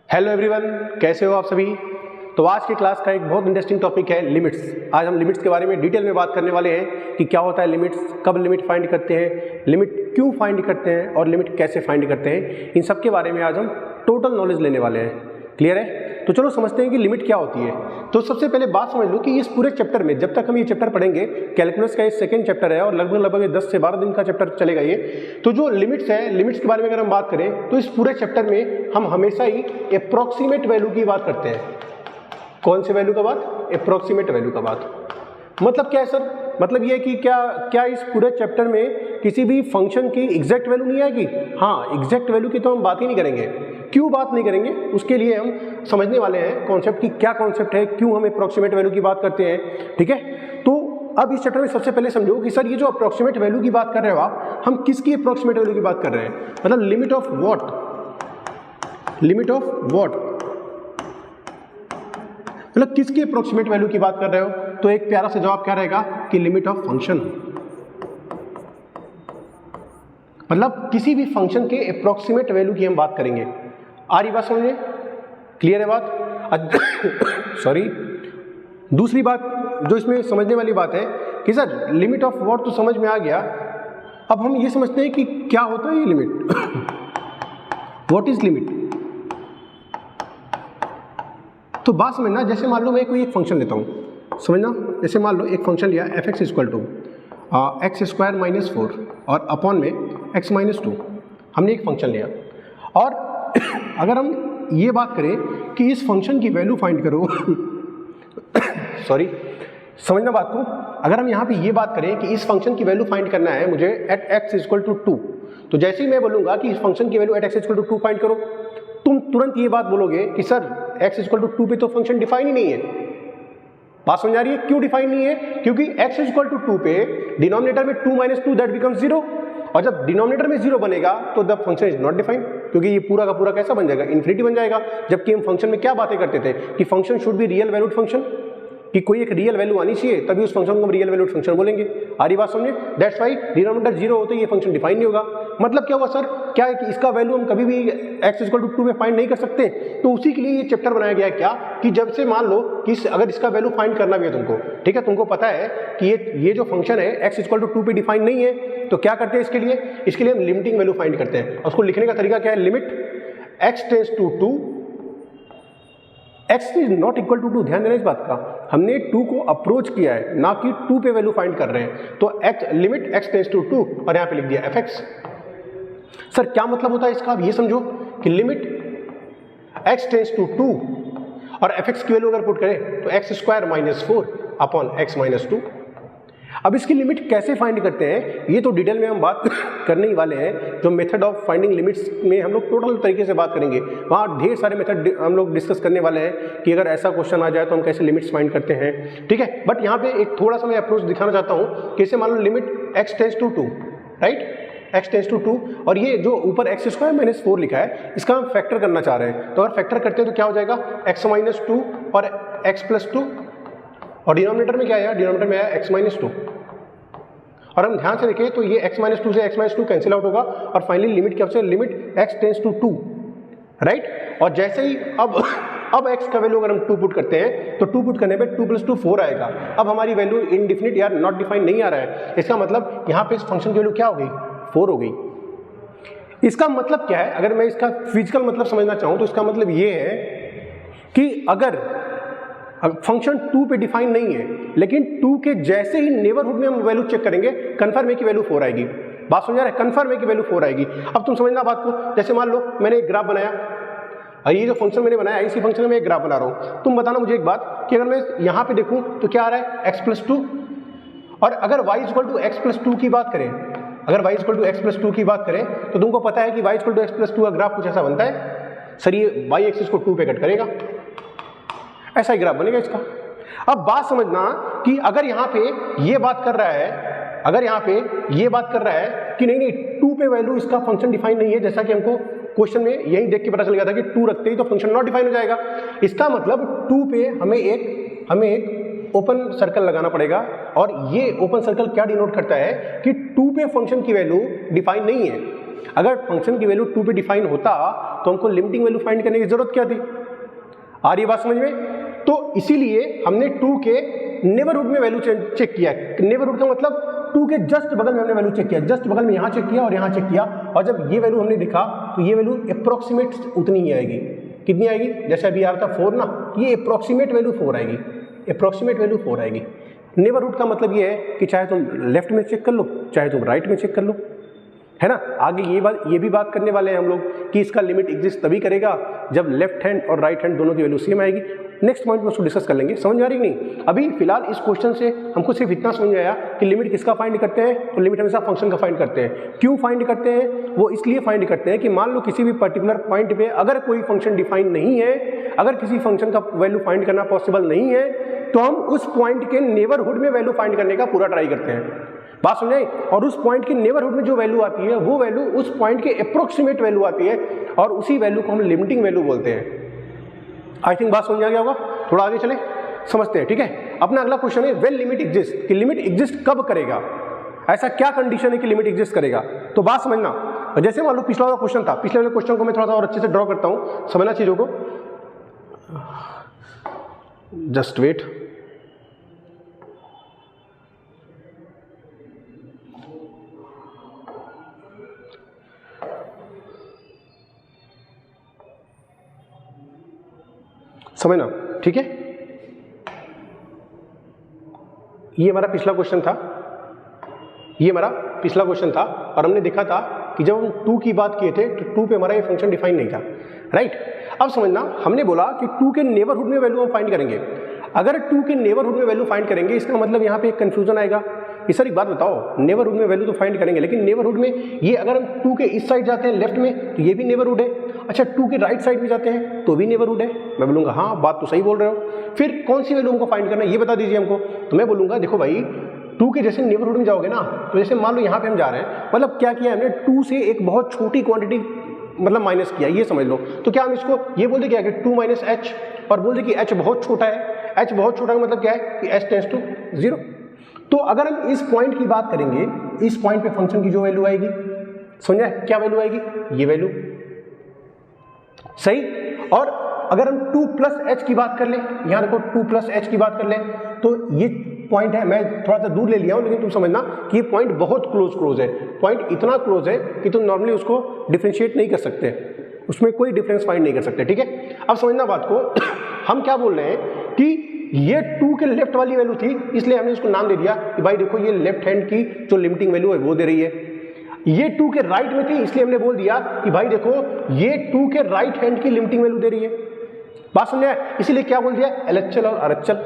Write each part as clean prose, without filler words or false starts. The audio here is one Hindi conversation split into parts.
हेलो एवरीवन, कैसे हो आप सभी। तो आज की क्लास का एक बहुत इंटरेस्टिंग टॉपिक है लिमिट्स। आज हम लिमिट्स के बारे में डिटेल में बात करने वाले हैं कि क्या होता है लिमिट्स, कब लिमिट फाइंड करते हैं, लिमिट क्यों फाइंड करते हैं और लिमिट कैसे फाइंड करते हैं। इन सब के बारे में आज हम टोटल नॉलेज लेने वाले हैं। क्लियर है? तो चलो समझते हैं कि लिमिट क्या होती है। तो सबसे पहले बात समझ लो कि इस पूरे चैप्टर में, जब तक हम ये चैप्टर पढ़ेंगे, कैलकुलस का ये सेकंड चैप्टर है और लगभग 10 से 12 दिन का चैप्टर चलेगा ये। तो जो लिमिट्स है, लिमिट्स के बारे में अगर हम बात करें तो इस पूरे चैप्टर में हम हमेशा ही अप्रॉक्सीमेट वैल्यू की बात करते हैं। कौन से वैल्यू का बात? अप्रॉक्सीमेट वैल्यू का बात। मतलब क्या है सर? मतलब ये कि क्या इस पूरे चैप्टर में किसी भी फंक्शन की एग्जैक्ट वैल्यू नहीं आएगी? हाँ, एग्जैक्ट वैल्यू की तो हम बात ही नहीं करेंगे। क्यों बात नहीं करेंगे? उसके लिए हम समझने वाले हैं कॉन्सेप्ट की क्या कॉन्सेप्ट है, क्यों हम अप्रॉक्सीमेट वैल्यू की बात करते हैं। ठीक है, तो अब इस चैप्टर में सबसे पहले समझो कि सर ये जो अप्रॉक्सीमेट वैल्यू की बात कर रहे हो आप, हम किसकी अप्रॉक्सीमेट वैल्यू की बात कर रहे हैं? मतलब limit of what? Limit of what मतलब किसकी अप्रॉक्सीमेट वैल्यू की बात कर रहे हो? तो एक प्यारा सा जवाब क्या रहेगा कि लिमिट ऑफ फंक्शन। मतलब किसी भी फंक्शन के अप्रॉक्सीमेट वैल्यू की हम बात करेंगे। आ रही बात समझे? क्लियर है बात? सॉरी, दूसरी बात जो इसमें समझने वाली बात है कि सर लिमिट ऑफ व्हाट तो समझ में आ गया, अब हम ये समझते हैं कि क्या होता है ये लिमिट। What is limit? तो बात समझना, जैसे मान लो मैं कोई एक फंक्शन लेता हूँ, समझना, जैसे मान लो एक फंक्शन लिया f x equal to x square minus 4 और अपॉन में एक्स माइनस 2। हमने एक फंक्शन लिया और अगर हम ये बात करें कि इस फंक्शन की वैल्यू फाइंड करो सॉरी, समझना बात को। अगर हम यहाँ पे ये बात करें कि इस फंक्शन की वैल्यू फाइंड करना है मुझे एट एक्स इक्वल टू 2, तो जैसे ही मैं बोलूँगा कि इस फंक्शन की value at x equal to 2 find करो, तुम तुरंत ये बात बोलोगे कि सर x इक्वल टू 2 पे तो फंक्शन डिफाइन ही नहीं है। बात समझ आ रही है? क्यों डिफाइन नहीं है? क्योंकि x इक्वल टू 2 पे डिनोमिनेटर में 2 माइनस 2 दैट बिकम्स 0, और जब डिनोमिनेटर में 0 बनेगा तो the function is not defined, क्योंकि ये पूरा का पूरा कैसा बन जाएगा? इन्फिनिटी बन जाएगा। जबकि हम फंक्शन में क्या बातें करते थे कि function should be real valued function, कि कोई एक रियल वैल्यू आनी चाहिए तभी उस फंक्शन को हम रियल वैल्यूड फंक्शन बोलेंगे। आ रही बात समझे? दैट्स वाई डिनोमिनेटर 0 होते ये फंक्शन डिफाइन नहीं होगा। मतलब क्या हुआ सर? क्या है कि इसका वैल्यू हम कभी भी x इक्वल टू 2 में फाइंड नहीं कर सकते? तो उसी के लिए ये चैप्टर बनाया गया है। क्या कि जब से मान लो कि अगर इसका वैल्यू फाइंड करना भी है तुमको, ठीक है, तुमको पता है कि ये जो फंक्शन है x इक्वल टू 2 पे डिफाइन नहीं है, तो क्या करते हैं इसके लिए हम लिमिटिंग वैल्यू फाइंड करते हैं। उसको लिखने का तरीका क्या है? Limit x tends to 2, x is not equal to 2। ध्यान देना इस बात का, हमने 2 को अप्रोच किया है, ना कि 2 पे वैल्यू फाइंड कर रहे हैं। तो लिमिट x टेंड्स टू 2 और यहां पे लिख दिया fx। सर क्या मतलब होता है इसका? आप ये समझो कि लिमिट x टेंड्स टू 2 और fx की वैल्यू अगर पुट करें तो x square minus 4 upon x minus 2। अब इसकी लिमिट कैसे फाइंड करते हैं ये तो डिटेल में हम बात करने ही वाले हैं। जो मेथड ऑफ फाइंडिंग लिमिट्स में हम लोग टोटल तरीके से बात करेंगे, वहाँ ढेर सारे मेथड हम लोग डिस्कस करने वाले हैं कि अगर ऐसा क्वेश्चन आ जाए तो हम कैसे लिमिट्स फाइंड करते हैं। ठीक है, बट यहाँ पे एक थोड़ा सा मैं अप्रोच दिखाना चाहता हूँ। कैसे? मान लो limit x tends to 2, right, x tends to 2 और ये जो ऊपर एक्स स्क्वायर माइनस 4 लिखा है इसका हम फैक्टर करना चाह रहे हैं। तो अगर फैक्टर करते हैं तो क्या हो जाएगा? x माइनस 2 और x प्लस 2, और डिनोमिनेटर में क्या आया? डिनोमिनेटर में आया x माइनस 2। और हम ध्यान से देखें तो ये x माइनस 2 से x माइनस 2 कैंसिल आउट होगा और फाइनली लिमिट क्या होता है? Limit x tends to 2, right. और जैसे ही अब x का वैल्यू अगर हम 2 पुट करते हैं तो 2 पुट करने पे 2 प्लस 2 4 आएगा। अब हमारी वैल्यू इनडिफिनिट या नॉट डिफाइंड नहीं आ रहा है। इसका मतलब यहाँ पे इस फंक्शन की वैल्यू क्या हो गई? 4 हो गई। इसका मतलब क्या है? अगर मैं इसका फिजिकल मतलब समझना चाहूँ तो इसका मतलब ये है कि अगर फंक्शन 2 पे डिफाइन नहीं है लेकिन 2 के जैसे ही नेबरहुड में हम वैल्यू चेक करेंगे, कन्फर्म है कि वैल्यू 4 आएगी। बात समझ आ रहा है? कन्फर्म है कि वैल्यू 4 आएगी। अब तुम समझना बात को। जैसे मान लो मैंने एक ग्राफ बनाया और ये जो फंक्शन मैंने बनाया इसी फंक्शन में मैं एक ग्राफ बना रहा हूँ। तुम बताना मुझे एक बात कि अगर मैं यहाँ पे देखूँ तो क्या आ रहा है? x प्लस 2, और अगर y equal to x plus 2 की बात करें, अगर y equal to x plus 2 की बात करें तो तुमको पता है कि y equal to x plus 2 का ग्राफ कुछ ऐसा बनता है। सर ये y एक्सिस को 2 पे कट करेगा, ऐसा ही ग्राफ बनेगा इसका। अब बात समझना कि अगर यहाँ पे ये बात कर रहा है, अगर यहाँ पे ये बात कर रहा है कि नहीं 2 पे वैल्यू इसका फंक्शन डिफाइन नहीं है, जैसा कि हमको क्वेश्चन में यही देख के पता चल गया था कि 2 रखते ही तो फंक्शन नॉट डिफाइन हो जाएगा। इसका मतलब 2 पे हमें एक ओपन सर्कल लगाना पड़ेगा, और ये ओपन सर्कल क्या डिनोट करता है कि 2 पे फंक्शन की वैल्यू डिफाइन नहीं है। अगर फंक्शन की वैल्यू 2 पे डिफाइन होता तो हमको लिमिटिंग वैल्यू फाइंड करने की जरूरत क्या थी? आ रही है बात समझ में? तो इसीलिए हमने 2 के नेबरहुड में वैल्यू चेक किया। नेबरहुड का मतलब 2 के जस्ट बगल में हमने वैल्यू चेक किया, जस्ट बगल में यहाँ चेक किया और यहाँ चेक किया, और जब ये वैल्यू हमने देखा तो ये वैल्यू अप्रोक्सीमेट उतनी ही आएगी। कितनी आएगी? जैसे अभी आ रहा था 4 ना, ये अप्रोक्सीमेट वैल्यू 4 आएगी, अप्रोक्सीमेट वैल्यू 4 आएगी। नेबरहुड का मतलब ये है कि चाहे तुम लेफ्ट में चेक कर लो, चाहे तुम राइट में चेक कर लो, है ना। आगे ये भी बात करने वाले हैं हम लोग कि इसका लिमिट एग्जिस्ट तभी करेगा जब लेफ्ट हैंड और राइट हैंड दोनों की वैल्यू सेम आएगी। नेक्स्ट पॉइंट में उसको डिस्कस कर लेंगे। समझ में आ रही नहीं? अभी फिलहाल इस क्वेश्चन से हमको सिर्फ इतना समझ में आया कि लिमिट किसका फाइंड करते हैं, तो लिमिट हमेशा फंक्शन का फाइंड करते हैं। क्यों फाइंड करते हैं? वो इसलिए फाइंड करते हैं कि मान लो किसी भी पर्टिकुलर पॉइंट पे अगर कोई फंक्शन डिफाइन नहीं है, अगर किसी फंक्शन का वैल्यू फाइंड करना पॉसिबल नहीं है, तो हम उस पॉइंट के नेबरहुड में वैल्यू फाइंड करने का पूरा ट्राई करते हैं। बात समझाई? और उस पॉइंट के नेबरहुड में जो वैल्यू आती है वो वैल्यू उस पॉइंट के अप्रोक्सीमेट वैल्यू आती है, और उसी वैल्यू को हम लिमिटिंग वैल्यू बोलते हैं। आई थिंक बात समझ आ गया होगा। थोड़ा आगे चले, समझते हैं, ठीक है। अपना अगला क्वेश्चन है व्हेन लिमिट एग्जिस्ट, कि लिमिट एग्जिस्ट कब करेगा, ऐसा क्या कंडीशन है कि लिमिट एग्जिस्ट करेगा। तो बात समझना, जैसे मान लो पिछला वाला क्वेश्चन था, पिछले वाले क्वेश्चन को मैं थोड़ा सा और अच्छे से ड्रॉ करता हूं, समझना चीजों को। Just wait. समझना, ठीक है। ये हमारा पिछला क्वेश्चन था, ये हमारा पिछला क्वेश्चन था, और हमने देखा था कि जब हम 2 की बात किए थे तो 2 पे हमारा ये फंक्शन डिफाइन नहीं था, राइट। अब समझना, हमने बोला कि 2 के नेबरहुड में वैल्यू हम फाइंड करेंगे। अगर 2 के नेबरहुड में वैल्यू फाइंड करेंगे, इसका मतलब यहाँ पे एक कंफ्यूजन आएगा कि सर एक बात बताओ, नेबरहुड में वैल्यू तो फाइंड करेंगे, लेकिन नेबरहुड में ये अगर हम 2 के इस साइड जाते हैं लेफ्ट में तो ये भी नेबरहुड है, अच्छा 2 के राइट साइड में जाते हैं तो भी नेबरहुड है। मैं बोलूँगा हाँ बात तो सही बोल रहे हो, फिर कौन सी वैल्यू हमको फाइंड करना है ये बता दीजिए हमको। तो मैं बोलूँगा देखो भाई, 2 के जैसे नेबरहुड में जाओगे ना, तो जैसे मान लो यहाँ पे हम जा रहे हैं, मतलब क्या किया हमने, 2 से एक बहुत छोटी क्वांटिटी मतलब माइनस किया, ये समझ लो। तो क्या हम इसको ये बोल दे क्या कि 2 माइनस एच, और बोल दे कि एच बहुत छोटा है। एच बहुत छोटा का मतलब क्या है कि एच टेंड्स टू 0। तो अगर हम इस पॉइंट की बात करेंगे, इस पॉइंट पे फंक्शन की जो वैल्यू आएगी, समझ आए क्या वैल्यू आएगी, ये वैल्यू, सही। और अगर हम 2 प्लस एच की बात कर लें, यहाँ देखो 2 प्लस एच की बात कर लें, तो ये पॉइंट है, मैं थोड़ा सा दूर ले लिया हूं, लेकिन तुम समझना कि ये पॉइंट बहुत क्लोज है। पॉइंट इतना क्लोज है कि तुम नॉर्मली उसको डिफरेंशिएट नहीं कर सकते, उसमें कोई डिफरेंस फाइंड नहीं कर सकते, ठीक है। अब समझना बात को, हम क्या बोल रहे हैं कि ये 2 के लेफ्ट वाली वैल्यू थी, इसलिए हमने इसको नाम दे दिया कि भाई देखो ये लेफ्ट हैंड की जो लिमिटिंग वैल्यू है वो दे रही है। ये 2 के राइट में थी, इसलिए हमने बोल दिया कि भाई देखो ये 2 के राइट हैंड की लिमिटिंग वैल्यू दे रही है। बात समझ आए? इसीलिए क्या बोल दिया, LHL और RHL।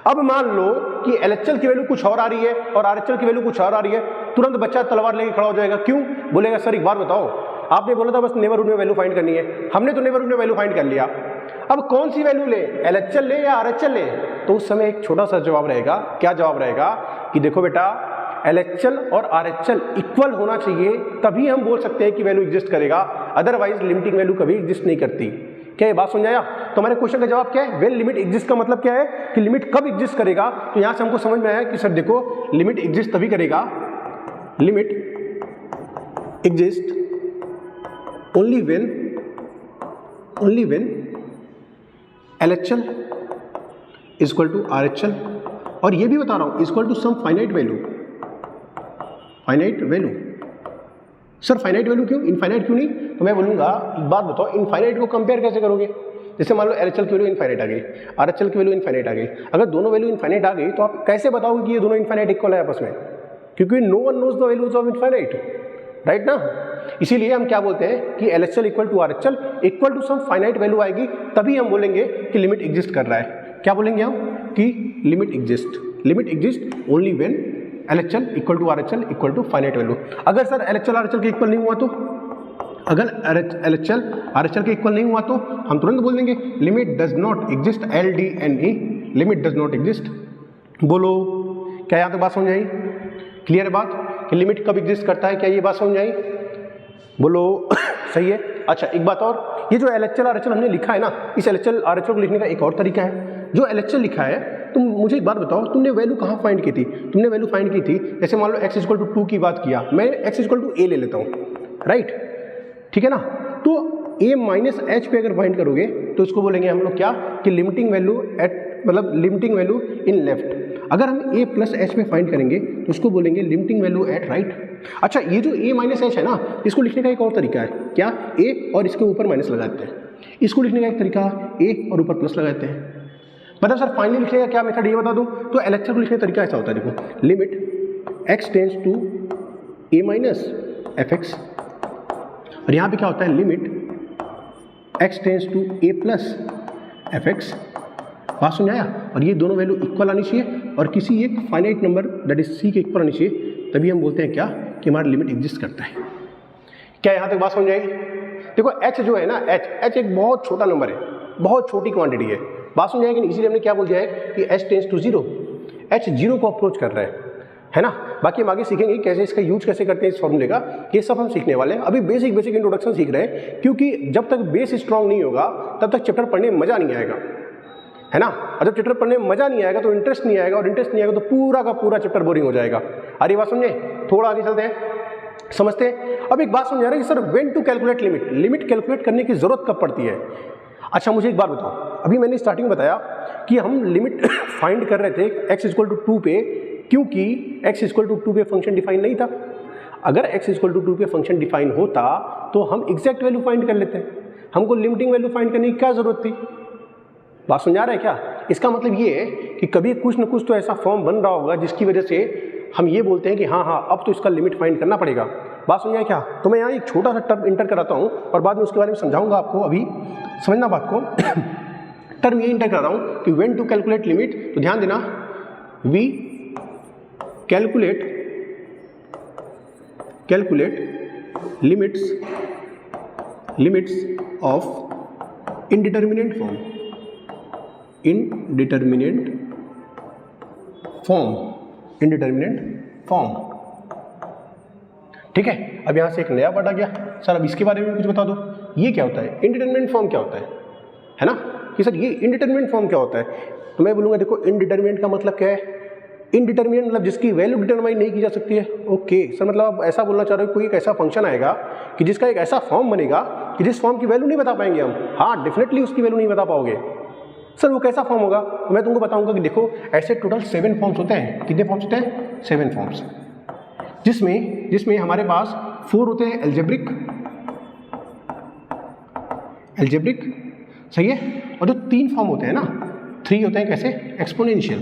अब मान लो कि LHL की वैल्यू कुछ और आ रही है और RHL की वैल्यू कुछ और आ रही है, तुरंत बच्चा तलवार लेके खड़ा हो जाएगा। क्यों? बोलेगा सर एक बात बताओ, आपने बोला था बस नेबरहुड में वैल्यू फाइंड करनी है, हमने तो नेबरहुड में वैल्यू फाइंड कर लिया, अब कौन सी वैल्यू ले, LHL ले या RHL ले? तो उस समय एक छोटा सा जवाब रहेगा। क्या जवाब रहेगा कि देखो बेटा, LHL और RHL इक्वल होना चाहिए, तभी हम बोल सकते हैं कि वैल्यू एग्जिस्ट करेगा, अदरवाइज लिमिटिंग वैल्यू कभी एग्जिस्ट नहीं करती। क्या ये बात समझाया? तो हमारे क्वेश्चन का जवाब क्या है, व्हेन लिमिट एग्जिस्ट का मतलब क्या है कि लिमिट कब एग्जिस्ट करेगा। तो यहां से हमको समझ में आया कि सर देखो, लिमिट एग्जिस्ट तभी करेगा, limit exist only when LHL is equal to RHL, और ये भी बता रहा हूं equal to some finite value. Finite value, sir finite value क्यों, इनफाइनाइट क्यों नहीं? तो मैं बोलूंगा एक बात बताओ, इनफाइनाइट को कंपेयर कैसे करोगे? जैसे मान लो LHL की वैल्यू इनफाइनाइट आ गई, RHL की वैल्यू इनफाइनाइट आ गई, अगर दोनों वैल्यू इनफाइनाइट आ गई तो आप कैसे बताओगे कि ये दोनों इनफाइनाइट इक्वल है आपस में? क्योंकि no one knows the values of infinite, right ना। इसीलिए हम क्या बोलते हैं कि LHL equal to RHL equal to some finite value आएगी, तभी हम बोलेंगे कि लिमिट एग्जिस्ट कर रहा है। क्या बोलेंगे हम कि limit exist only when LHL equal to RHL equal to finite value. अगर सर LHL RHL के इक्वल नहीं हुआ तो, अगर LHL RHL के इक्वल नहीं हुआ तो हम तुरंत बोल देंगे limit does not exist, LDNE, limit does not exist. बोलो क्या यहाँ तक बात समझ आई? क्लियर बात कि लिमिट कब एग्जिस्ट करता है, क्या ये बात समझ आई? बोलो सही है। अच्छा एक बात और, ये जो LHL RHL हमने लिखा है ना, इस LHL RHL को लिखने का एक और तरीका है। जो LHL लिखा है, तुम मुझे एक बात बताओ, तुमने वैल्यू कहाँ फाइंड की थी? तुमने वैल्यू फाइंड की थी, जैसे मान लो x इक्वल टू 2 की बात किया, मैं x इक्वल टू a ले लेता हूँ, राइट, ठीक है ना। तो a माइनस एच पे अगर फाइंड करोगे तो इसको बोलेंगे हम लोग क्या कि लिमिटिंग वैल्यू एट, मतलब लिमिटिंग वैल्यू इन लेफ्ट। अगर हम a प्लस एच पे फाइंड करेंगे तो उसको बोलेंगे लिमिटिंग वैल्यू एट राइट। अच्छा, ये जो a माइनस एच है ना, इसको लिखने का एक और तरीका है, क्या, a और इसके ऊपर माइनस लगाते हैं। इसको लिखने का एक तरीका a और ऊपर प्लस लगाते हैं। मतलब सर फाइनली लिखने का क्या मेथड, ये बता दो। तो एलएचआर को लिखने का तरीका ऐसा होता है, देखो, limit x tends to a minus f x, और यहाँ पे क्या होता है, limit x tends to a plus f x. बात समझ आया। और ये दोनों वैल्यू इक्वल आनी चाहिए और किसी एक finite number that is c के इक्वल आनी चाहिए, तभी हम बोलते हैं क्या कि हमारा लिमिट एग्जिस्ट करता है। क्या यहाँ तक बात समझ आएगी? देखो h जो है ना, h एक बहुत छोटा नंबर है, बहुत छोटी क्वांटिटी है। बात समझ आएगी? इसीलिए हमने क्या बोल दिया है कि h टेंड्स टू 0, h 0 को अप्रोच कर रहा है ना। बाकी हम आगे सीखेंगे कैसे इसका यूज कैसे करते हैं इस फॉर्मूले का, ये सब हम सीखने वाले हैं। अभी बेसिक इंट्रोडक्शन सीख रहे हैं, क्योंकि जब तक बेस स्ट्रांग नहीं होगा तब तक चैप्टर पढ़ने में मजा नहीं आएगा, है ना। और जब चैप्टर पढ़ने में मजा नहीं आएगा तो इंटरेस्ट नहीं आएगा, और इंटरेस्ट नहीं आएगा तो पूरा का पूरा चैप्टर बोरिंग हो जाएगा। अरे बात समझे? थोड़ा आगे चलते हैं, समझते हैं। अब एक बात समझ आ रही है कि sir when to calculate limit, limit calculate करने की जरूरत कब पड़ती है? अच्छा, मुझे एक बात बताओ, अभी मैंने स्टार्टिंग बताया कि हम लिमिट फाइंड कर रहे थे x इक्वल टू 2 पे, क्योंकि x इक्वल टू 2 पे फंक्शन डिफाइन नहीं था। अगर x इक्वल टू 2 पे फंक्शन डिफाइन होता तो हम एग्जैक्ट वैल्यू फाइंड कर लेते, हमको लिमिटिंग वैल्यू फाइंड करने की क्या जरूरत थी? बात समझ आ रहा है क्या? इसका मतलब ये है कि कभी कुछ न कुछ तो ऐसा फॉर्म बन रहा होगा जिसकी वजह से हम ये बोलते हैं कि हाँ अब तो इसका लिमिट फाइंड करना पड़ेगा। बात समझ आए क्या? तो मैं यहाँ एक छोटा सा टर्म इंटर कराता हूँ और बाद में उसके बारे में समझाऊंगा आपको, अभी समझना बात को। टर्म ये इंटर कर रहा हूँ कि व्हेन टू कैलकुलेट लिमिट, तो ध्यान देना, we calculate limits of indeterminate form, ठीक है। अब यहां से एक नया वर्ड आ गया, सर अब इसके बारे में कुछ बता दो, ये क्या होता है, इंडिटरमिनेट फॉर्म क्या होता है ना, कि सर ये इंडिटरमिनेट फॉर्म क्या होता है? तो मैं बोलूंगा देखो, इंडिटरमिनेट का मतलब क्या है? इंडिटरमिनेट मतलब जिसकी वैल्यू डिटरमाइन नहीं की जा सकती है। ओके सर, मतलब आप ऐसा बोलना चाह रहे हो कोई एक ऐसा फंक्शन आएगा कि जिसका एक ऐसा फॉर्म बनेगा कि जिस फॉर्म की वैल्यू नहीं बता पाएंगे हम। हाँ, डेफिनेटली उसकी वैल्यू नहीं बता पाओगे। सर वो कैसा फॉर्म होगा? तो मैं तुमको बताऊंगा कि देखो, ऐसे टोटल 7 फॉर्म्स होते हैं। कितने फॉर्म्स होते हैं? 7 फॉर्म्स, जिसमें हमारे पास 4 होते हैं एल्जेब्रिक, सही है। और जो 3 फॉर्म होते हैं ना, 3 होते हैं कैसे? एक्सपोनेंशियल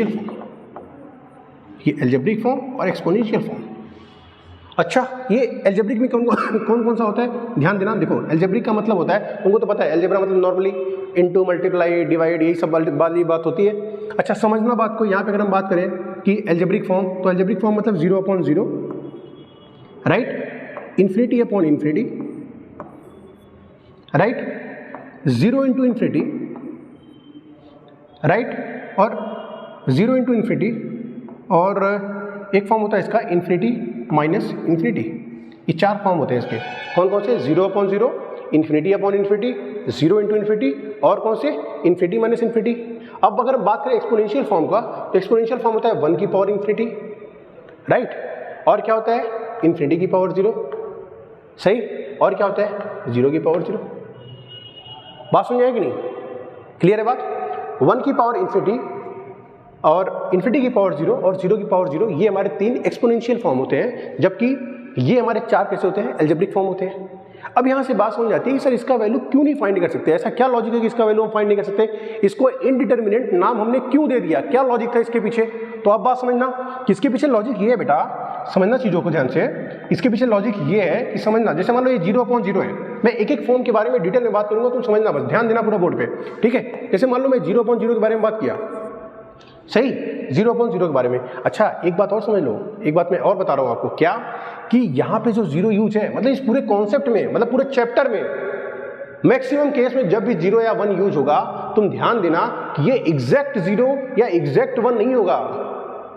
फॉर्म, ये एल्जेब्रिक फॉर्म और एक्सपोनेंशियल फॉर्म। अच्छा, ये एल्जेब्रिक में कौन सा होता है? ध्यान देना, देखो एल्जेब्रिक का मतलब होता है, तुमको तो पता है एल्जेब्रा मतलब नॉर्मली इनटू, मल्टीप्लाई, डिवाइड, यही सब वाली बात होती है। अच्छा, समझना बात को, यहाँ पे अगर हम बात करें कि एल्जेब्रिक फॉर्म, तो एल्जेब्रिक फॉर्म मतलब 0/0, right, infinity upon infinity, right, 0 into infinity, right, और 0 इंटू इन्फिनिटी, और एक फॉर्म होता है इसका इन्फिनिटी माइनस इन्फिनिटी। ये 4 फॉर्म होते हैं इसके। कौन से? 0/0, infinity upon infinity, 0 into infinity, और कौन से? Infinity minus infinity. अब अगर बात करें एक्सपोनेंशियल फॉर्म का, तो एक्सपोनेंशियल फॉर्म होता है 1 की पावर इन्फिनिटी, राइट, और क्या होता है? इन्फिनिटी की पावर 0, सही, और क्या होता है? 0 की पावर 0। बात समझ आएगी नहीं? क्लियर है बात? 1 की पावर इन्फिनिटी और इन्फिनिटी की पावर 0 और 0 की पावर 0, ये हमारे 3 एक्सपोनेंशियल फॉर्म होते हैं, जबकि ये हमारे 4 कैसे होते हैं? एल्जेब्रिक फॉर्म होते हैं। अब यहाँ से बात समझ जाती है कि सर इसका वैल्यू क्यों नहीं फाइंड कर सकते? ऐसा क्या लॉजिक है कि इसका वैल्यू हम फाइंड नहीं कर सकते? इसको इनडिटरमिनेट नाम हमने क्यों दे दिया? क्या लॉजिक था इसके पीछे? तो अब बात समझना कि इसके पीछे लॉजिक ये है बेटा, समझना चीज़ों को ध्यान से। इसके पीछे लॉजिक ये है कि समझना, जैसे मान लो ये 0/0 है, मैं एक एक फॉर्म के बारे में डिटेल में बात करूंगा, तुम समझना बस, ध्यान देना पूरा बोर्ड पे, ठीक है। जैसे मान लो मैं 0/0 के बारे में बात किया, सही, 0/0 के बारे में। अच्छा, एक बात और समझ लो, एक बात मैं और बता रहा हूं आपको, क्या कि यहाँ पे जो 0 यूज है, मतलब इस पूरे कॉन्सेप्ट में, मतलब पूरे चैप्टर में मैक्सिमम केस में जब भी 0 या 1 यूज होगा, तुम ध्यान देना कि ये एग्जैक्ट 0 या एग्जैक्ट 1 नहीं होगा,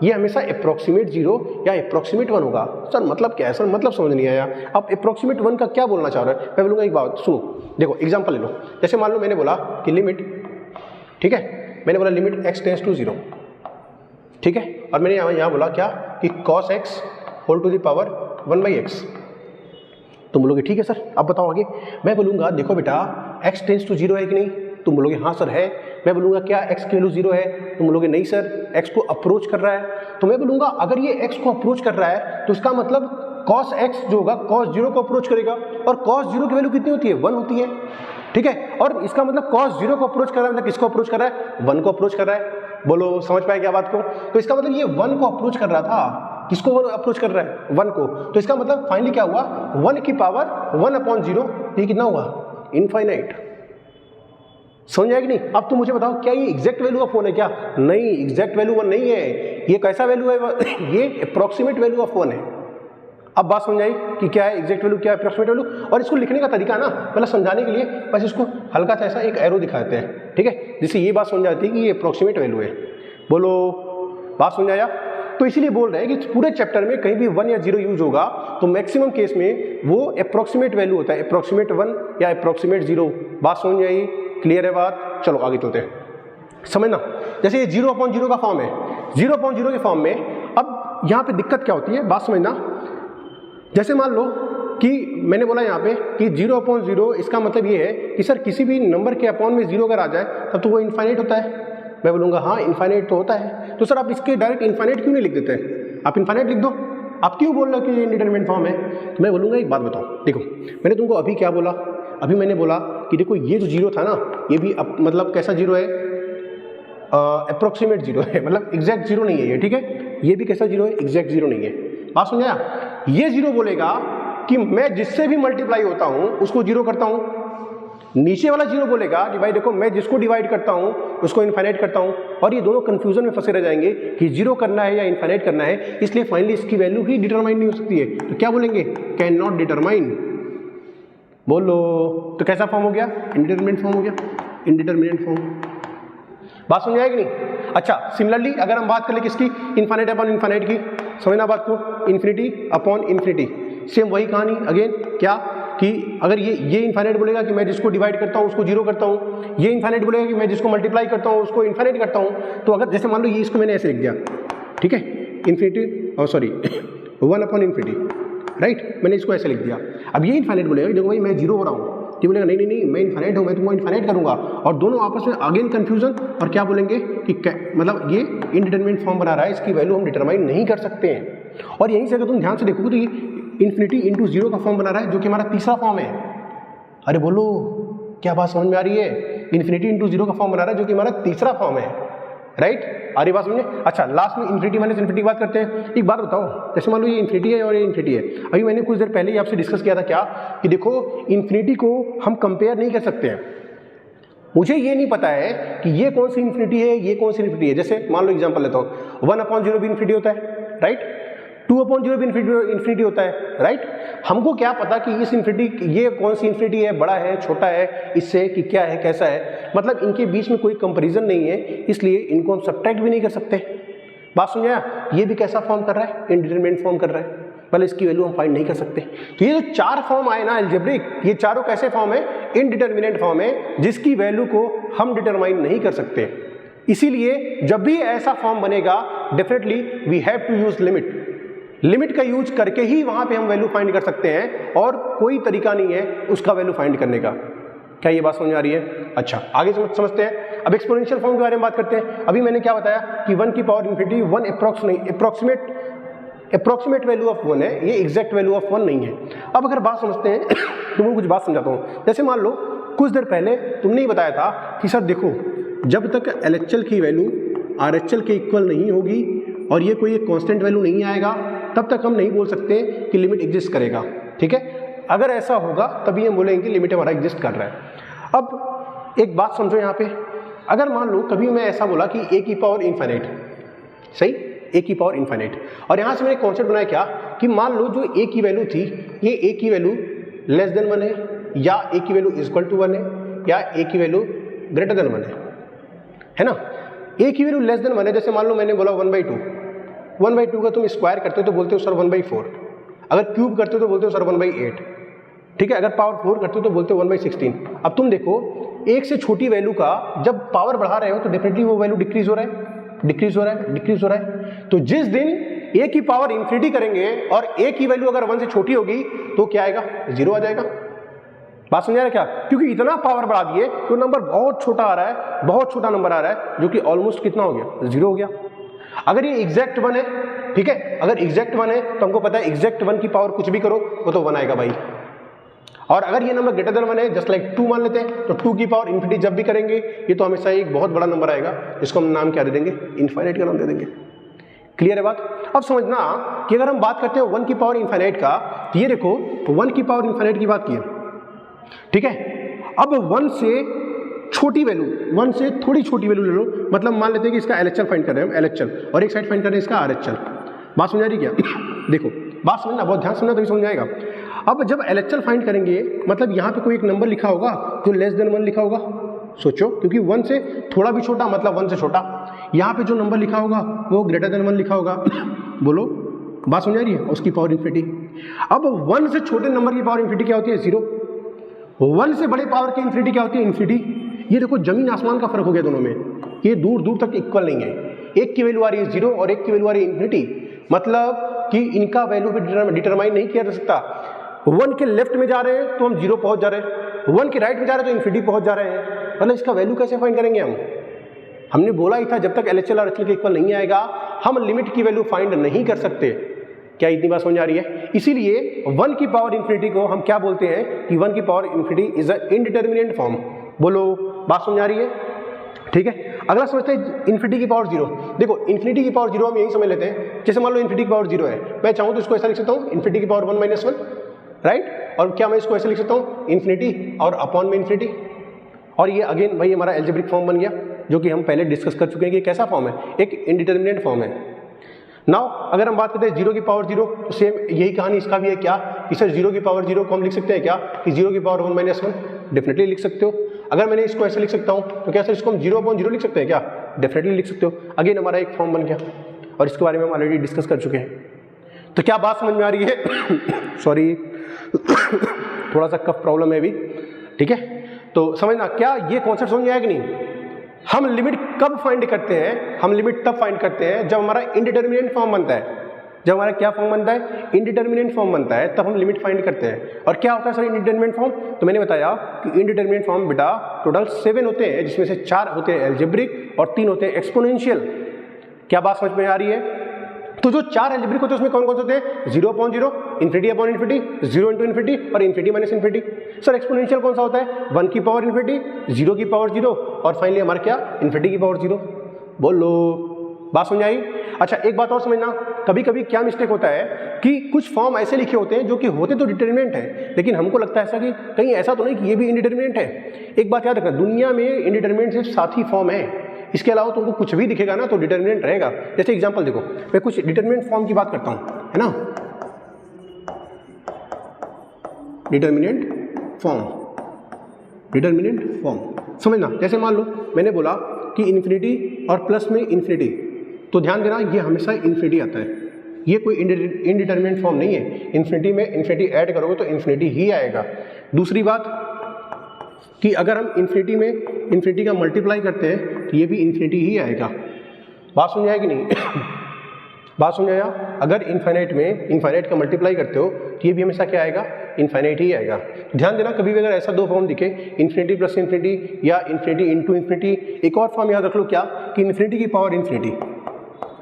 ये हमेशा अप्रोक्सीमेट 0 या अप्रोक्सीमेट 1 होगा। सर मतलब क्या है? सर मतलब समझ नहीं आया। अब अप्रोक्सीमेट 1 का क्या बोलना चाह रहा है? मैं बोलूंगा एक बात सुनो, देखो एग्जांपल ले लो। जैसे मान लो मैंने बोला कि लिमिट, ठीक है, मैंने बोला लिमिट x टेंड्स टू 0, ठीक है, और मैंने यहाँ बोला क्या कि cos x whole to the power 1/x। तुम बोलोगे ठीक है सर, अब बताओ आगे। मैं बोलूँगा देखो बेटा x टेंस टू 0 है कि नहीं, तुम बोलोगे हाँ सर है। मैं बोलूँगा क्या x की वैल्यू 0 है, तुम बोलोगे नहीं सर x को अप्रोच कर रहा है। तो मैं बोलूँगा अगर ये x को अप्रोच कर रहा है तो इसका मतलब cos x जो होगा cos 0 को अप्रोच करेगा, और cos 0 की वैल्यू कितनी होती है, 1 होती है, ठीक है। और इसका मतलब cos 0 को अप्रोच कर रहा है, मतलब किसको अप्रोच कर रहा है, 1 को अप्रोच कर रहा है। बोलो समझ पाए क्या बात को। तो इसका मतलब ये 1 को अप्रोच कर रहा था, किसको अप्रोच कर रहा है, 1 को। तो इसका मतलब फाइनली क्या हुआ, 1 की पावर 1/0, ये कितना हुआ, इनफाइनाइट। समझ आएगी नहीं। अब तुम मुझे बताओ क्या ये एग्जैक्ट वैल्यू ऑफ 1 है क्या, नहीं एग्जैक्ट वैल्यू 1 नहीं है, ये कैसा वैल्यू है, ये अप्रोक्सीमेट वैल्यू ऑफ 1 है। अब बात समझ आई कि क्या है एग्जैक्ट वैल्यू, क्या है अप्रोक्सीमेट वैल्यू। और इसको लिखने का तरीका ना, मतलब समझाने के लिए बस इसको हल्का सा ऐसा एक एरो दिखाते हैं, ठीक है, जिससे ये बात समझ जाती है कि ये अप्रोक्सीमेट वैल्यू है। बोलो बात समझ आया। तो इसीलिए बोल रहे हैं कि पूरे चैप्टर में कहीं भी 1 या 0 यूज होगा तो मैक्सिमम केस में वो अप्रोक्सीमेट वैल्यू होता है, अप्रोक्सीमेट 1 या अप्रोक्सीमेट 0। बात समझ आई, क्लियर है बात। चलो आगे चलते हैं, समझना। जैसे ये 0/0 का फॉर्म है, 0/0 के फॉर्म में अब यहाँ पे दिक्कत क्या होती है, बात समझना। जैसे मान लो कि मैंने बोला यहाँ पे कि 0/0, इसका मतलब ये है कि सर किसी भी नंबर के अपॉन में 0 अगर आ जाए तब तो वो इनफाइनाइट होता है। मैं बोलूँगा हाँ इनफाइनाइट तो होता है। तो सर आप इसके डायरेक्ट इनफाइनाइट क्यों नहीं लिख देते, आप इनफाइनाइट लिख दो, आप क्यों बोल रहे हो कि ये इंडिटरमिनेट फॉर्म है। तो मैं बोलूँगा एक बात बताओ, देखो मैंने तुमको अभी क्या बोला, अभी मैंने बोला कि देखो ये जो 0 था ना, ये भी मतलब कैसा 0 है, अप्रोक्सीमेट 0 है, मतलब एग्जैक्ट 0 नहीं है ये, ठीक है। ये भी कैसा 0 है, एग्जैक्ट 0 नहीं है। बात समझाया। ये 0 बोलेगा कि मैं जिससे भी मल्टीप्लाई होता हूँ उसको 0 करता हूँ। नीचे वाला 0 बोलेगा कि भाई देखो मैं जिसको डिवाइड करता हूँ उसको इनफाइनाइट करता हूँ। और ये दोनों कंफ्यूजन में फंसे रह जाएंगे कि 0 करना है या इनफाइनाइट करना है, इसलिए फाइनली इसकी वैल्यू ही डिटरमाइन नहीं हो सकती है। तो क्या बोलेंगे, कैन नॉट डिटरमाइन। बोलो तो कैसा फॉर्म हो गया, इंडिटरमिनेट फॉर्म हो गया, इंडिटरमिनेट फॉर्म। बात समझ आएगी नहीं। अच्छा सिमिलरली अगर हम बात करें किसकी, इनफाइनाइट अपॉन इनफाइनाइट की, समझना बात को, इन्फिनिटी अपॉन इन्फिनिटी, सेम वही कहानी अगेन। क्या कि अगर ये इनफाइनाइट बोलेगा कि मैं जिसको डिवाइड करता हूँ उसको 0 करता हूँ, ये इनफाइनाइट बोलेगा कि मैं जिसको मल्टीप्लाई करता हूँ उसको इनफाइनाइट करता हूँ। तो अगर जैसे मान लो ये इसको मैंने ऐसे लिख दिया, ठीक है, इन्फिनिटी और सॉरी 1/इन्फिनिटी, राइट, मैंने इसको ऐसे लिख दिया। अब ये इनफाइनाइट बोलेगा देखो भाई मैं 0 हो रहा हूँ, ये बोलेगा नहीं नहीं नहीं मैं इनफाइनाइट हूँ, मैं तुमको इनफाइनाइट करूँगा। और दोनों आपस में अगेन कन्फ्यूजन, और क्या बोलेंगे कि मतलब ये इनडिटरमिनेट फॉर्म बना रहा है, इसकी वैल्यू हम डिटरमाइन नहीं कर सकते हैं। और यहीं से अगर तुम ध्यान से देखोगे तो ये इन्फिनिटी इंटू 0 का फॉर्म बना रहा है, जो कि हमारा तीसरा फॉर्म है। अरे बोलो क्या बात समझ में आ रही है, इन्फिनिटी इंटू 0 का फॉर्म बना रहा है जो कि हमारा तीसरा फॉर्म है, राइट। आ रही बात समझे। अच्छा लास्ट में इन्फिनिटी माइनस इन्फिनिटी की बात करते हैं। एक बात बताओ, जैसे मान लो ये इन्फिनिटी है और ये इन्फिनिटी है, अभी मैंने कुछ देर पहले ही आपसे डिस्कस किया था क्या कि देखो इन्फिनिटी को हम कंपेयर नहीं कर सकते हैं। मुझे ये नहीं पता है कि ये कौन सी इन्फिनिटी है, ये कौन सी इन्फिनिटी है। जैसे मान लो एग्जांपल लेता हूँ, 1/0 भी इन्फिनिटी होता है, राइट, 2/0 भी इन्फिनिटी होता है, राइट। हमको क्या पता कि इस इन्फिनिटी ये कौन सी इन्फिनिटी है, बड़ा है छोटा है इससे, कि क्या है कैसा है, मतलब इनके बीच में कोई कंपैरिजन नहीं है, इसलिए इनको हम सब्ट्रैक्ट भी नहीं कर सकते। बात समझाया। ये भी कैसा फॉर्म कर रहा है, इंडिटरमिनेट फॉर्म कर रहा है, पहले इसकी वैल्यू हम फाइंड नहीं कर सकते। तो ये जो 4 फॉर्म आए ना अलजेब्रिक, ये चारों कैसे फॉर्म है, इंडिटरमिनेट फॉर्म है, जिसकी वैल्यू को हम डिटरमाइन नहीं कर सकते। इसीलिए जब भी ऐसा फॉर्म बनेगा definitely we have to use limit, limit का यूज करके ही वहां पे हम वैल्यू फाइंड कर सकते हैं, और कोई तरीका नहीं है उसका वैल्यू फाइंड करने का। क्या ये बात समझ आ रही है। अच्छा आगे समझते हैं। अब एक्सपोनेंशियल फॉर्म के बारे में बात करते हैं। अभी मैंने क्या बताया कि 1 की power infinity 1 approximate value of 1 है, ये एग्जैक्ट वैल्यू ऑफ 1 नहीं है। अब अगर बात समझते हैं तुमको कुछ बात समझाता हूँ। जैसे मान लो कुछ देर पहले तुमने ही बताया था कि सर देखो जब तक LHL की वैल्यू RHL के इक्वल नहीं होगी और ये कोई एक कांस्टेंट वैल्यू नहीं आएगा तब तक हम नहीं बोल सकते कि लिमिट एग्जिस्ट करेगा, ठीक है। अगर ऐसा होगा तभी हम बोलेंगे कि लिमिट हमारा एग्जिस्ट कर रहा है। अब एक बात समझो यहाँ पे, अगर मान लो कभी मैं ऐसा बोला कि a की पावर इन्फिनिट, सही, a की पावर इन्फिनिट, और यहाँ से मैंने कॉन्सेप्ट बनाया क्या कि मान लो जो a की वैल्यू थी, ये a की वैल्यू लेस देन 1 है, या a की वैल्यू इक्वल टू 1 है, या a की वैल्यू ग्रेटर देन 1 है ना। a की वैल्यू लेस देन 1 है, जैसे मान लो मैंने बोला 1/2 का तुम स्क्वायर करते हो तो बोलते हो सर 1/4, अगर क्यूब करते हो तो बोलते हो सर 1/8, ठीक है, अगर पावर 4 करते हो तो बोलते हो 1/16। अब तुम देखो एक से छोटी वैल्यू का जब पावर बढ़ा रहे हो तो डेफिनेटली वो वैल्यू डिक्रीज हो रहा है। तो जिस दिन a की पावर इंफिनिटी करेंगे और a की वैल्यू अगर 1 से छोटी होगी तो क्या आएगा, 0 आ जाएगा। बात समझ आ रहा है क्या? क्योंकि इतना पावर बढ़ा दिए तो नंबर बहुत छोटा आ रहा है, बहुत छोटा नंबर आ रहा है, जो कि ऑलमोस्ट कितना हो गया, 0 हो गया। अगर ये एग्जैक्ट 1 है, ठीक है, अगर एग्जैक्ट 1 है तो हमको पता है एग्जैक्ट 1 की पावर कुछ भी करो वो तो 1 आएगा भाई। और अगर ये नंबर ग्रेटर देन 1 है, जस्ट लाइक 2 मान लेते हैं, तो 2 की पावर इंफिनिटी जब भी करेंगे ये तो हमेशा एक बहुत बड़ा नंबर आएगा, जिसको हम नाम क्या दे देंगे, इनफाइनाइट का नाम दे देंगे। क्लियर है बात? अब समझना कि अगर हम बात करते हैं 1 की पावर इनफाइनाइट का, तो ये देखो 1 की पावर इनफाइनाइट की बात की है, ठीक है। अब 1 से छोटी वैल्यू, 1 से थोड़ी छोटी वैल्यू ले लो, मतलब मान लेते हैं कि इसका LHL फाइंड कर रहे हैं हम, LHL, और एक साइड फाइंड कर रहे हैं इसका RHL। बात समझ आ रही क्या? देखो बात समझना, बहुत ध्यान समझना तभी समझ आएगा। अब जब LHL फाइंड करेंगे मतलब यहाँ पे कोई एक नंबर लिखा होगा जो लेस देन 1 लिखा होगा, सोचो, क्योंकि 1 से थोड़ा भी छोटा मतलब 1 से छोटा। यहाँ पे जो नंबर लिखा होगा वो ग्रेटर देन 1 लिखा होगा। बोलो, बात समझ आ रही है? उसकी पावर इनफिनिटी। अब 1 से छोटे नंबर की पावर इनफिनिटी क्या होती है, 0। 1 से बड़े पावर की इनफिनिटी क्या होती है, इनफिनिटी। ये देखो जमीन आसमान का फर्क हो गया दोनों में, ये दूर दूर तक इक्वल नहीं है। एक की वैल्यू आ रही है 0 और एक की वैल्यू आ रही है इनफिनिटी, मतलब कि इनका वैल्यू भी डिटरमाइन नहीं किया जा सकता। 1 के लेफ्ट में जा रहे हैं तो हम 0 पहुंच जा रहे हैं, 1 के राइट में जा रहे हैं तो इनफिनिटी पहुंच जा रहे हैं, मतलब इसका वैल्यू कैसे फाइंड करेंगे हम? हमने बोला ही था जब तक LHL और RHL के इक्वल नहीं आएगा हम लिमिट की वैल्यू फाइंड नहीं कर सकते। क्या इतनी बात समझ आ रही है? इसीलिए 1 की पावर इनफिनिटी को हम क्या बोलते हैं कि 1 की power infinity is a indeterminate form. बोलो, बात समझ आ रही है? ठीक है, अगला समझते हैं इन्फिनिटी की पावर 0। देखो इन्फिनिटी की पावर 0 हम यही समझ लेते हैं, जैसे मान लो इन्फिनिटी की पावर 0 है, मैं चाहूँ तो इसको ऐसा लिख सकता हूँ, इन्फिनिटी की पावर 1 - 1, राइट। और क्या मैं इसको ऐसे लिख सकता हूँ, इन्फिनिटी और अपॉन में इन्फिनिटी। और ये अगेन भाई हमारा एल्जेब्रिक फॉर्म बन गया, जो कि हम पहले डिस्कस कर चुके हैं कि कैसा फॉर्म है, एक इंडिटरमिनेट फॉर्म है। नाउ अगर हम बात करते हैं 0 की पावर 0, तो सेम यही कहानी इसका भी है क्या कि सर 0 की पावर 0 को हम लिख सकते हैं क्या कि 0 की पावर 1 - 1, डेफिनेटली लिख सकते हो। अगर मैंने इसको ऐसे लिख सकता हूँ तो क्या सर इसको हम 0/0 लिख सकते हैं क्या, डेफिनेटली लिख सकते हो। अगेन हमारा एक फॉर्म बन गया और इसके बारे में हम ऑलरेडी डिस्कस कर चुके हैं। तो क्या बात समझ में आ रही है? सॉरी थोड़ा सा कफ प्रॉब्लम है अभी, ठीक है। तो समझना, क्या ये कॉन्सेप्ट समझ में आया कि नहीं? हम लिमिट कब फाइंड करते हैं, हम लिमिट तब फाइंड करते हैं जब हमारा इनडिटरमिनेट फॉर्म बनता है। जब हमारा क्या फॉर्म बनता है, इनडिटरमिनेट फॉर्म बनता है, तब हम लिमिट फाइंड करते हैं। और क्या होता है सर इनडिटरमिनेट फॉर्म? तो मैंने बताया कि इनडिटरमिनेट फॉर्म बेटा टोटल 7 होते हैं, जिसमें से 4 होते हैं एल्जेब्रिक और 3 होते हैं एक्सपोनेंशियल। क्या बात समझ में आ रही है? तो जो 4 एल्जेब्रिक होते हैं उसमें कौन कौन से होते हैं, 0/0, इन्फिनिटी अपॉन इन्फिनिटी, 0 × इन्फिनिटी और infinity minus infinity. Sir exponential कौन सा होता है, 1 की पावर इन्फिनिटी, 0 की पावर 0 और फाइनली हमारा क्या, इन्फिनिटी की पावर 0। बोलो, बात समझ आई? अच्छा एक बात और समझना, कभी कभी क्या मिस्टेक होता है कि कुछ फॉर्म ऐसे लिखे होते हैं जो कि होते तो डिटरमिनेंट है, लेकिन हमको लगता है ऐसा कि कहीं ऐसा तो नहीं कि ये भी इनडिटरमिनेंट है। एक बात याद रखना, दुनिया में इनडिटरमिनेंट सिर्फ 7 ही फॉर्म है, इसके अलावा तुमको कुछ भी दिखेगा ना तो डिटरमिनेंट रहेगा। जैसे एग्जांपल देखो, मैं कुछ डिटरमिनेंट फॉर्म की बात करता हूँ, है ना, डिटरमिनेंट फॉर्म समझना। जैसे मान लो मैंने बोला कि इन्फिनिटी और प्लस में इन्फिनिटी, तो ध्यान देना ये हमेशा इन्फिनिटी आता है, ये कोई इनडिटरमिनेट फॉर्म नहीं है। इन्फिनिटी में इन्फिनिटी ऐड करोगे तो इन्फिनिटी ही आएगा। दूसरी बात कि अगर हम इन्फिनिटी में इन्फिनिटी का मल्टीप्लाई करते हैं तो ये भी इन्फिनिटी ही आएगा। बात समझ आएगी नहीं? बात समझ आया? अगर इनफाइनाइट में इनफाइनाइट का मल्टीप्लाई करते हो तो ये भी हमेशा क्या आएगा, इनफाइनाइट ही आएगा। ध्यान देना, कभी भी अगर ऐसा 2 फॉर्म दिखे, इन्फिनिटी प्लस इन्फिनिटी या इन्फिनिटी इंटू इन्फिनिटी, एक और फॉर्म याद रख लो क्या कि इन्फिनिटी की पावर इन्फिनिटी,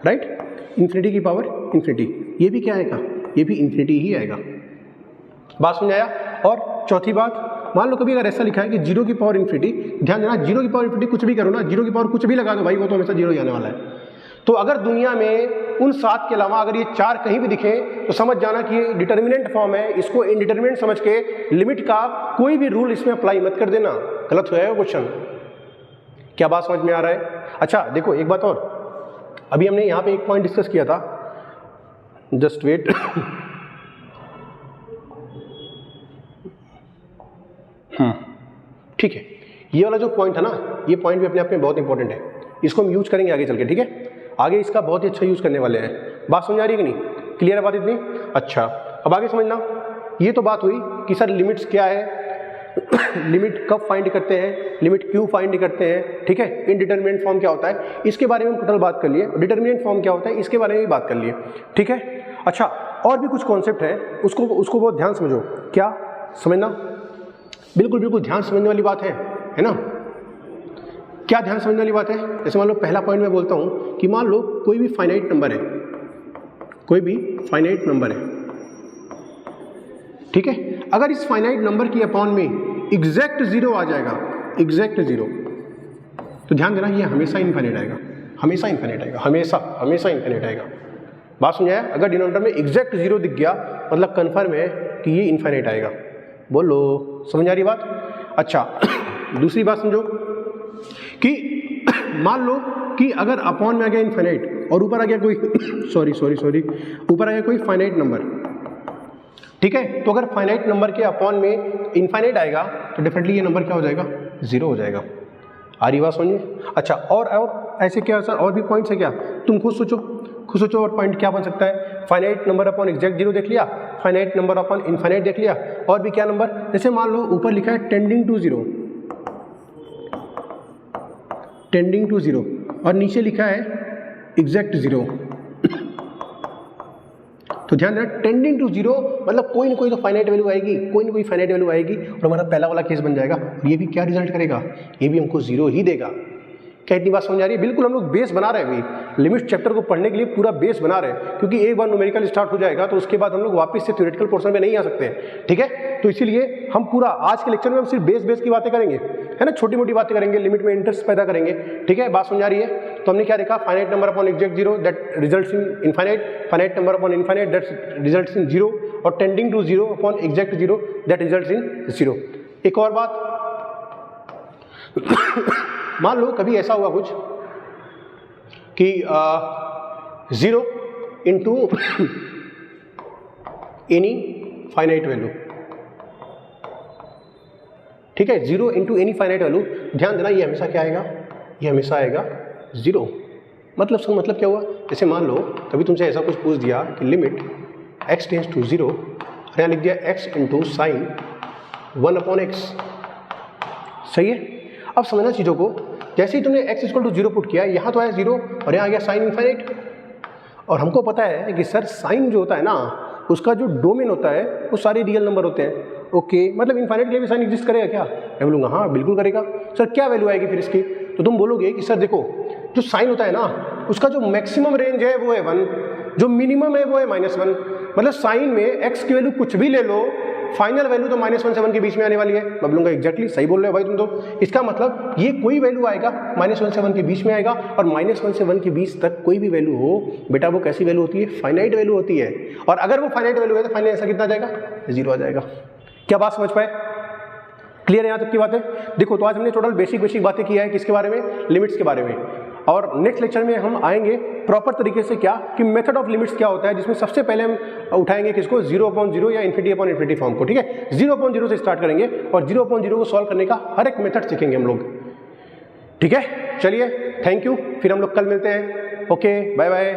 राइट, इन्फिनिटी की पावर इन्फिनिटी, ये भी क्या आएगा, ये भी इन्फिनिटी ही आएगा। बात समझ आया? और चौथी बात, मान लो कभी अगर ऐसा लिखा है कि 0 की पावर इन्फिनिटी, ध्यान देना 0 की पावर इन्फिनिटी कुछ भी करो ना, 0 की पावर कुछ भी लगा दो भाई, वो तो हमेशा 0 ही आने वाला है। तो अगर दुनिया में उन 7 के अलावा अगर ये 4 कहीं भी दिखे तो समझ जाना कि ये डिटरमिनेंट फॉर्म है, इसको इनडिटरमिनेंट समझ के लिमिट का कोई भी रूल इसमें अप्लाई मत कर देना, गलत हो जाएगा क्वेश्चन। क्या बात समझ में आ रहा है? अच्छा देखो एक बात और, अभी हमने यहाँ पे एक पॉइंट डिस्कस किया था, जस्ट वेट ठीक है, ये वाला जो पॉइंट है ना, ये पॉइंट भी अपने आप में बहुत इंपॉर्टेंट है, इसको हम यूज करेंगे आगे चल के, ठीक है, आगे इसका बहुत ही अच्छा यूज करने वाले हैं। बात समझ आ रही है कि नहीं? क्लियर है बात इतनी? अच्छा अब आगे समझना, ये तो बात हुई कि सर लिमिट्स क्या है लिमिट कब फाइंड करते हैं, लिमिट क्यों फाइंड करते हैं, ठीक है, इनडिटरमिनेंट फॉर्म क्या होता है, इसके बारे में टोटल बात कर लिए, डिटरमिनेंट फॉर्म क्या होता है इसके बारे में भी बात कर लिए, ठीक है। अच्छा, और भी कुछ कॉन्सेप्ट है, उसको बहुत ध्यान समझो। क्या समझना, बिल्कुल बिल्कुल ध्यान समझने वाली बात है ना। क्या ध्यान समझने वाली बात है? जैसे मान लो पहला पॉइंट मैं बोलता हूँ कि मान लो कोई भी फाइनाइट नंबर है, कोई भी फाइनाइट नंबर है, ठीक है। अगर इस फाइनाइट नंबर की अपॉन में एग्जैक्ट जीरो आ जाएगा, एग्जैक्ट जीरो, तो ध्यान देना ये हमेशा इनफाइनाइट आएगा, हमेशा इनफाइनाइट आएगा, हमेशा इनफाइनाइट आएगा। बात समझाया? अगर डिनोमिनेटर में एग्जैक्ट जीरो दिख गया मतलब कन्फर्म है कि ये इनफाइनाइट आएगा। बोलो, समझ आ रही बात? अच्छा, दूसरी बात समझो कि मान लो कि अगर अपॉन में आ गया इनफाइनाइट और ऊपर आ गया कोई सॉरी ऊपर आ गया कोई फाइनाइट नंबर, ठीक है। तो अगर फाइनाइट नंबर के अपॉन में इनफाइनाइट आएगा तो डेफिनेटली ये नंबर क्या हो जाएगा, जीरो हो जाएगा। आ रही बात समझिए? अच्छा, और ऐसे क्या सर, और भी पॉइंट्स है क्या? तुम खुद सोचो और पॉइंट क्या बन सकता है। Finite number upon exact zero देख लिया, फाइनाइट नंबर अपॉन इनफाइनाइट देख लिया, और भी क्या नंबर, जैसे मान लो ऊपर लिखा है tending to zero, tending to zero, और नीचे लिखा है एग्जैक्ट जीरो। तो ध्यान देना, टेंडिंग टू जीरो मतलब कोई ना कोई तो फाइनाइट वैल्यू आएगी, कोई ना कोई फाइनाइट वैल्यू आएगी, और हमारा पहला वाला केस बन जाएगा। ये भी क्या रिजल्ट करेगा, ये भी हमको जीरो ही देगा। क्या इतनी बात समझ आ रही है? बिल्कुल हम लोग बेस बना रहे हैं, अभी लिमिट चैप्टर को पढ़ने के लिए पूरा बेस बना रहे हैं, क्योंकि एक बार न्यूमेरिकल स्टार्ट हो जाएगा तो उसके बाद हम लोग वापस से थ्योरेटिकल पोर्शन में नहीं आ सकते हैं, ठीक है। तो इसीलिए हम पूरा आज के लेक्चर में हम सिर्फ बेस की बातें करेंगे, है ना, छोटी मोटी बातें करेंगे, लिमिट में इंटरेस्ट पैदा करेंगे, ठीक है। बात समझ आ रही है? तो हमने क्या देखा, finite number upon exact zero that results in infinite, finite number upon infinite that results in zero, और tending to zero upon exact zero that results in zero. एक और बात, मान लो कभी ऐसा हुआ कुछ कि zero into any finite value, ठीक है, zero into any finite value. ध्यान देना ये हमेशा क्या आएगा, ये हमेशा आएगा जीरो। मतलब क्या हुआ, जैसे मान लो कभी तुमसे ऐसा कुछ पूछ दिया कि limit x tends to zero, और यहाँ लिख दिया x into sine 1 upon x, सही है। अब समझना चीज़ों को, जैसे ही तुमने x equal to zero put किया, यहाँ तो आया जीरो और यहाँ आ गया साइन इनफाइनाइट, और हमको पता है कि सर साइन जो होता है ना, उसका जो डोमेन होता है वो सारे रियल नंबर होते हैं, ओके। मतलब इनफाइनाइट के लिए भी साइन एग्जिस्ट करेगा क्या? मैं बोलूँगा हाँ बिल्कुल करेगा। सर क्या वैल्यू आएगी फिर इसकी? तो तुम बोलोगे कि सर देखो, जो साइन होता है ना, उसका जो मैक्सिमम रेंज है वो है 1, जो मिनिमम है वो है -1। मतलब साइन में x की वैल्यू कुछ भी ले लो, फाइनल वैल्यू तो -1 से 1 के बीच में आने वाली है। मैं बोलूँगा एग्जैक्टली सही बोल रहे हो भाई तुम तो। इसका मतलब ये कोई वैल्यू आएगा -1 से 1 के बीच में आएगा, और -1 से 1 के बीच तक कोई भी वैल्यू हो बेटा, वो कैसी वैल्यू होती है, फाइनाइट वैल्यू होती है। और अगर वो फाइनाइट वैल्यू है तो फाइनल आंसर कितना आ जाएगा, जीरो आ जाएगा। क्या बात समझ पाए? क्लियर है यहाँ तक की बातें? देखो, तो आज हमने टोटल बेसिक बातें की है किसके बारे में, लिमिट्स के बारे में। और नेक्स्ट लेक्चर में हम आएंगे प्रॉपर तरीके से क्या कि मेथड ऑफ लिमिट्स क्या होता है, जिसमें सबसे पहले हम उठाएंगे किसको, 0/0 या इन्फिनिटी फॉर्म को, ठीक है। 0/0 से स्टार्ट करेंगे और 0/0 को सॉल्व करने का हर एक मेथड सीखेंगे हम लोग, ठीक है। चलिए, थैंक यू, फिर हम लोग कल मिलते हैं। Okay, bye bye.